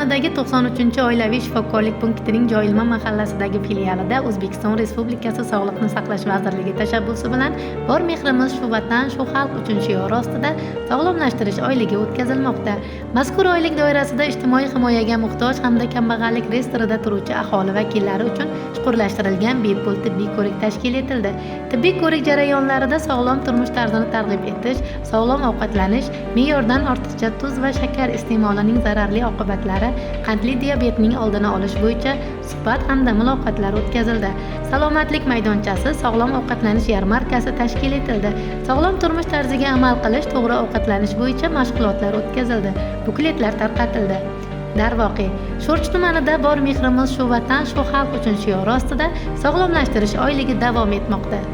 tumanidagi 93-oilaviy shifokorlik punktining Joyilma mahallasidagi filialida O'zbekiston Respublikasi Sog'liqni saqlash vazirligi tashabbusi bilan "Bor mehrimiz shu vatan, shu xalq uchun" shiori ostida sog'lomlashtirish oyligi o'tkazilmoqda. Mazkur oylik doirasida ijtimoiy himoyaga muhtoj hamda kambag'allik reyestrida turuvchi aholi vakillari uchun chuqurlashtirilgan bepul tibbiy ko'rik tashkil etildi. Tibbiy ko'rik jarayonlarida sog'lom turmush tarzini targ'ib etish, sog'lom ovqatlanish, me'yordan ortiqcha tuz va shakar iste'molining zararli oqibatlari, qandli diabetning oldini olish bo'yicha suhbat hamda muloqotlar o'tkazildi. Salomatlik maydonchasi, sog'lom ovqatlanish yarmarkasi tashkil etildi. Sog'lom turmush tarziga amal qilish, to'g'ri ovqatlanish bo'yicha mashg'ulotlar o'tkazildi. Bukletlar tarqatildi. Darvoqe, Sho'rchi tumanida "Bor mehrimiz shu vatan, shu xalq uchun" shiori ostida sog'lomlashtirish oyligi davom etmoqda.